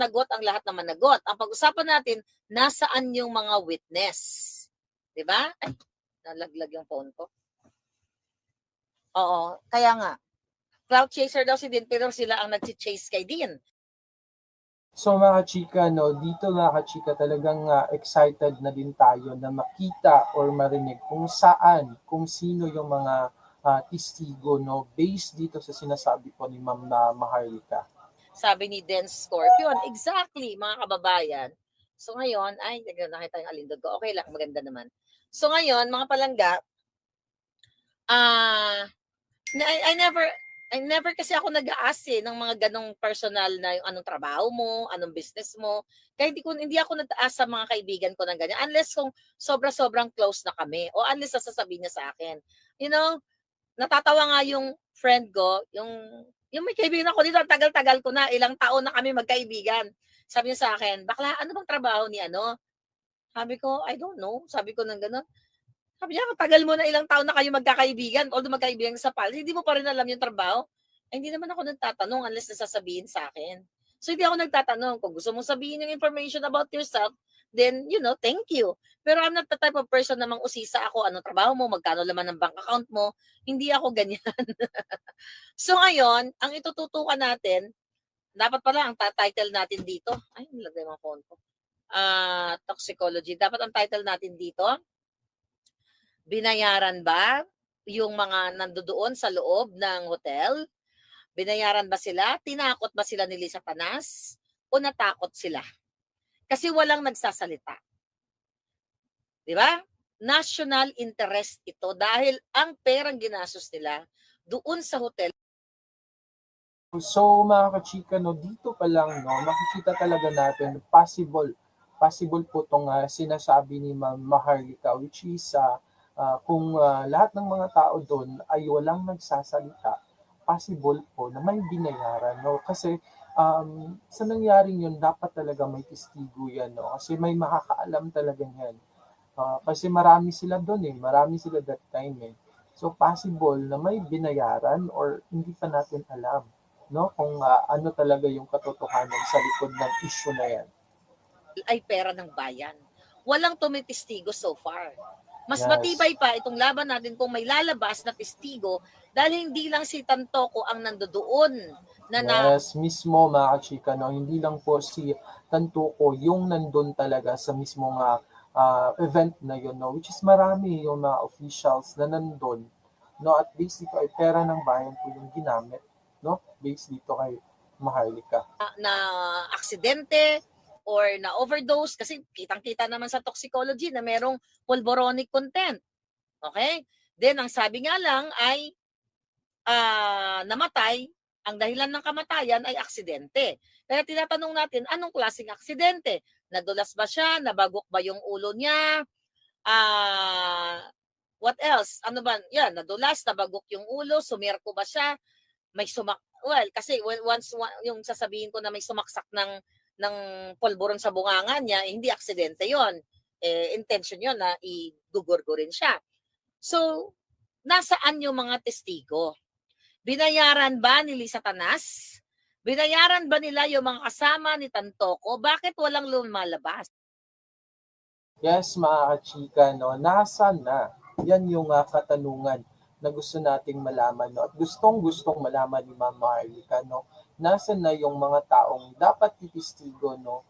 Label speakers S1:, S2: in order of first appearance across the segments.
S1: nagot ang lahat ng managot. Ang pag-usapan natin, nasaan yung mga witness? 'Di ba? Ay, nalaglag yung phone ko. Oo, kaya nga. Cloud chaser daw si Dean, pero sila ang nag-chase kay Dean.
S2: So mga chika, no, dito mga chika talagang excited na din tayo na makita or marinig kung saan, kung sino yung mga testigo, no, based dito sa sinasabi po ni Ma'am na Maharlika.
S1: Sabi ni Dense Scorpion, exactly, mga kababayan. So ngayon, ay, nakita yung alindog ko. Okay lang, maganda naman. So ngayon, mga palangga, I never kasi ako nag-a-ask ng mga ganong personal na yung anong trabaho mo, anong business mo. Kaya hindi ako nag-a-ask sa mga kaibigan ko ng ganyan. Unless kung sobra-sobrang close na kami. O unless sasabihin niya sa akin. You know, natatawa nga yung friend ko, yung may kaibigan ako dito, tagal-tagal ko na, ilang taon na kami magkaibigan. Sabi niya sa akin, bakla, ano bang trabaho ni ano? Sabi ko, I don't know. Sabi ko ng gano'n. Sabi niya, tagal mo na, ilang taon na kayo magkakaibigan, although magkaibigan sa pal, hindi mo pa rin alam yung trabaho. Ay, hindi naman ako nagtatanong unless nasasabihin sa akin. So, hindi ako nagtatanong. Kung gusto mong sabihin yung information about yourself, then, thank you. Pero I'm not the type of person na mang-usisa ako, anong trabaho mo, magkano laman ng bank account mo. Hindi ako ganyan. So, ngayon, ang itututukan natin, dapat pala ang title natin dito, ay, nilagay mga phone ko. Toxicology. Dapat ang title natin dito, binayaran ba yung mga nandoon sa loob ng hotel? Binayaran ba sila? Tinakot ba sila ni Lisa Tanas? O natakot sila? Kasi walang nagsasalita. Di ba? National interest ito dahil ang perang ginastos nila doon sa hotel.
S2: So mga kachika, no, dito pa lang, no, makikita talaga natin possible po itong sinasabi ni Ma'am Maharlika, which is kung lahat ng mga tao doon ay walang nagsasalita, possible po na may binayaran, no? Kasi sa nangyaring yun, dapat talaga may testigo yan, no? Kasi may makakaalam talaga yan. Kasi marami sila doon marami sila that time So possible na may binayaran or hindi pa natin alam, no, kung ano talaga yung katotohanan sa likod ng issue na yan.
S1: Ay pera ng bayan. Walang tumitistigo so far. Mas
S2: Yes.
S1: matibay pa itong laban natin kung may lalabas na testigo dahil hindi lang si Tantoco ang nandoon
S2: Yes, mismo mga kachika, no, hindi lang po si Tantuko yung nandun talaga sa mismong event na yun, no, which is marami yung mga officials na nandun, no, at based dito ay pera ng bayan po yung ginamit, no, based dito kay Maharlika.
S1: na aksidente or na overdose kasi kitang-kita naman sa toxicology na merong pulboronic content. Okay? Then ang sabi nga lang ay namatay, ang dahilan ng kamatayan ay aksidente. Kaya tinatanong natin, anong klaseng aksidente? Nadulas ba siya? Nabagok ba yung ulo niya? What else? Ano ba? Yan, nadulas, nabagok yung ulo, sumirko ba siya? May kasi once yung sasabihin ko na may sumaksak ng polvoron sa bunganga niya, hindi aksidente 'yon. Intention 'yon na igugurgurin siya. So, nasaan yung mga testigo? Binayaran ba ni Lisa Tanas? Binayaran ba nila yung mga kasama ni Tantoco? Bakit walang lumalabas?
S2: Yes, mga kachika, no, nasaan na? Yan yung katanungan na gusto nating malaman, no? At gustong-gustong malaman ni Ma'am Maharlika, no? Nasaan na yung mga taong dapat titistigo, no?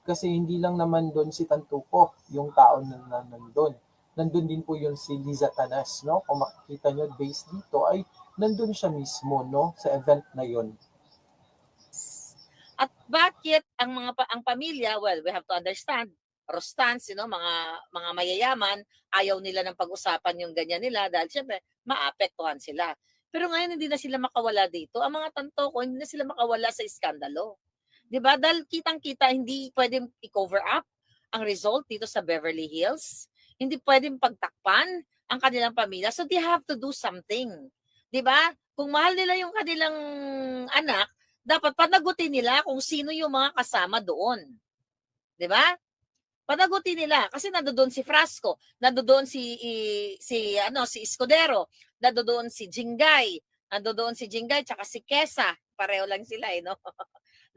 S2: Kasi hindi lang naman doon si Tantuko, yung tao na nandun. Nandun din po yung si Liza Tanas, no? Kung makikita nyo, based dito ay nandun siya mismo, no? Sa event na yun.
S1: At bakit ang pamilya, well, we have to understand, Rostans, mga mayayaman, ayaw nila ng pag-usapan yung ganyan nila dahil syempre maapektuhan sila. Pero ngayon hindi na sila makawala dito. Ang mga Tantoco, hindi na sila makawala sa iskandalo. 'Di ba? Dahil kitang-kita hindi pwedeng i-cover up ang result dito sa Beverly Hills. Hindi pwedeng pagtakpan ang kanilang pamilya. So they have to do something. 'Di ba? Kung mahal nila yung kanilang anak, dapat panagutin nila kung sino yung mga kasama doon. 'Di ba? Panagutin nila kasi nandoon si Frasco, nandoon si Escudero, nandoon si Jingay tsaka si Kesa, pareho lang sila no.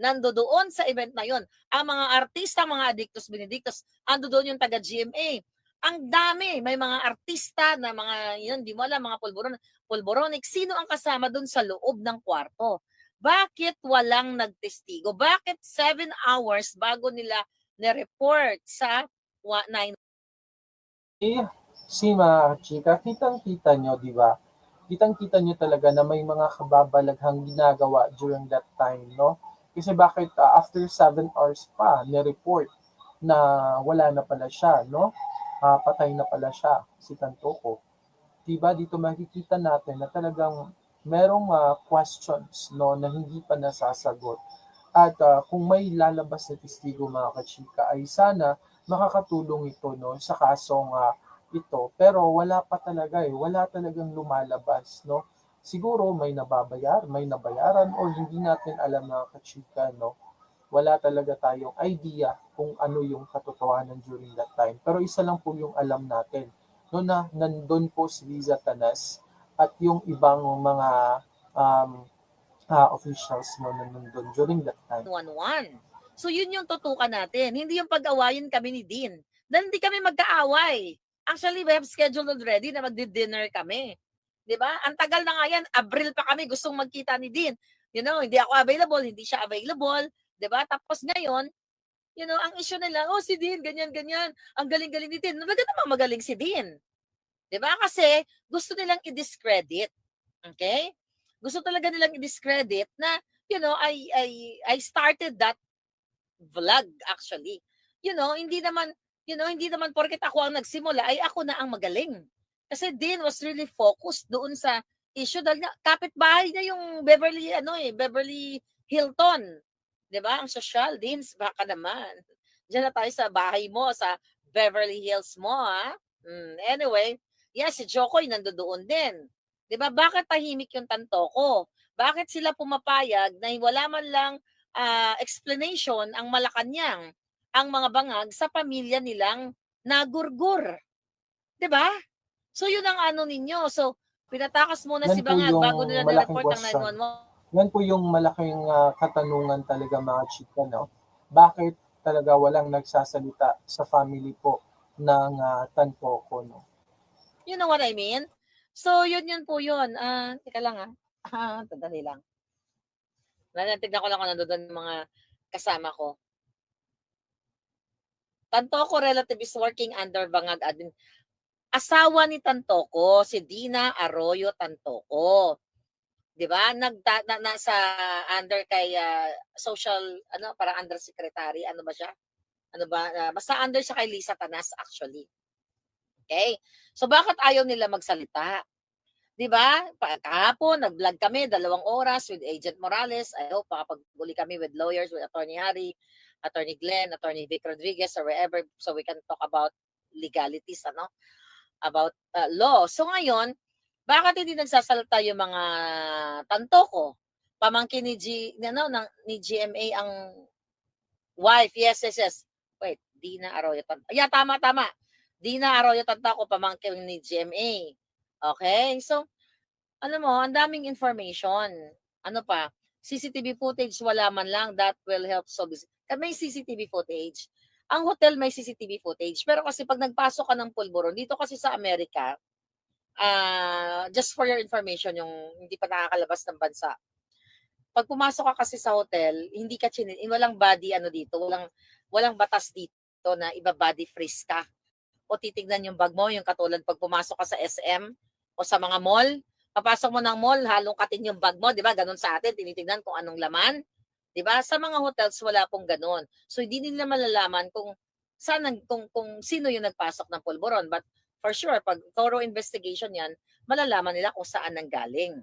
S1: nandoon sa event na yon. Ang mga artista, mga Addictus Benedictus, andoon yung taga GMA. Ang dami, may mga artista na mga, yun, di mo alam, mga pulboronic. Sino ang kasama doon sa loob ng kwarto? Bakit walang nagtestigo? Bakit 7 hours bago nila na-report sa 9?
S2: Eh, si mga chika, kitang-kita nyo, di ba? Kitang-kita nyo talaga na may mga kababalaghang ginagawa during that time, no? Kasi bakit after 7 hours pa, ni-report na wala na pala siya, no? Patay na pala siya, si Tantoko. Diba dito makikita natin na talagang merong questions, no, na hindi pa nasasagot. At kung may lalabas na testigo mga kachika ay sana makakatulong ito, no, sa kasong ito. Pero wala pa talaga wala talagang lumalabas, no. Siguro may nabayaran or hindi natin alam mga kachika, no. Wala talaga tayong idea kung ano yung katotohanan during that time. Pero isa lang po yung alam natin, no, na nandun po si Liza Tanas at yung ibang mga um, officials mo na nandun during that time.
S1: 911. So yun yung tutukan natin. Hindi yung pag-awayin kami ni Dean. Dahil hindi kami magkaaway. Actually, we have scheduled already na magdi-dinner kami. 'Di ba? Ang tagal na nga yan, Abril pa kami gustong magkita ni Dean. You know, hindi ako available, hindi siya available, 'di ba? Tapos ngayon, you know, ang issue nila, oh si Dean, ganyan ganyan. Ang galing-galing ni Dean. Talaga namang magaling si Dean. 'Di ba? Kasi gusto nilang i-discredit. Okay? Gusto talaga nilang i-discredit na, you know, I started that vlog actually. Hindi naman porket ako ang nagsimula ay ako na ang magaling. Kasi Dean was really focused doon sa issue dahil kapitbahay niya yung Beverly Hilton. 'Di ba? Ang social, Dean, baka naman. Diyan na tayo sa bahay mo, sa Beverly Hills mo, ha? Anyway, yes, si Jokoy nandoon din. 'Di ba? Bakit tahimik yung Tantoko? Bakit sila pumapayag na wala man lang explanation ang Malacanang, ang mga bangag sa pamilya nilang nagurgur. 'Di ba? So yun ang ano ninyo. So pinatakas muna
S2: Yan
S1: si
S2: po
S1: Bangag
S2: yung
S1: bago nila
S2: malaking
S1: ni-report ang
S2: question.
S1: 911.
S2: Yan po yung malaking katanungan talaga mga chika, no? Bakit talaga walang nagsasalita sa family po ng Tantoko, no?
S1: You know what I mean? So yun po yun. Teka lang tandali lang. Tignan ko lang kung nandoon yung mga kasama ko. Tantoko relative is working under Bangag admin. Asawa ni Tantoko, si Dina Arroyo Tantoko. 'Di ba? Nasa under kay social parang undersecretary, ano ba siya? Ano ba? Basta under siya kay Lisa Tanas actually. Okay? So bakit ayaw nila magsalita? 'Di ba? Kahapon nag-vlog kami 2 oras with Agent Morales. I hope makapag-uli kami with lawyers, with Attorney Harry, Attorney Glenn, Attorney Vic Rodriguez, or wherever, so we can talk about legalities, about law. So ngayon, bakit hindi nagsasalita yung mga Tantoko? Pamangkin ni GMA ang wife. Yes, yes, yes. Wait, Dina Arroyo Tantoko. Yeah, tama. Dina Arroyo Tantoko, pamangkin ni GMA. Okay? So, alam mo, ang daming information. Ano pa? CCTV footage, wala man lang. That will help solve this. May CCTV footage. Ang hotel may CCTV footage. Pero kasi pag nagpasok ka ng pulburon, dito kasi sa Amerika, just for your information, yung hindi pa nakakalabas ng bansa. Pag pumasok ka kasi sa hotel, hindi ka walang body dito, walang batas dito na iba-body freeze ka. O titignan yung bag mo, yung katulad pag pumasok ka sa SM o sa mga mall, papasok mo ng mall, halong katin yung bag mo, 'di ba? Ganun sa atin, tinitingnan kung anong laman. 'Di ba? Sa mga hotels wala pong ganun. So hindi nila malalaman kung kung sino yung nagpasok ng pulburon. But for sure, pag thorough investigation 'yan, malalaman nila kung saan nanggaling.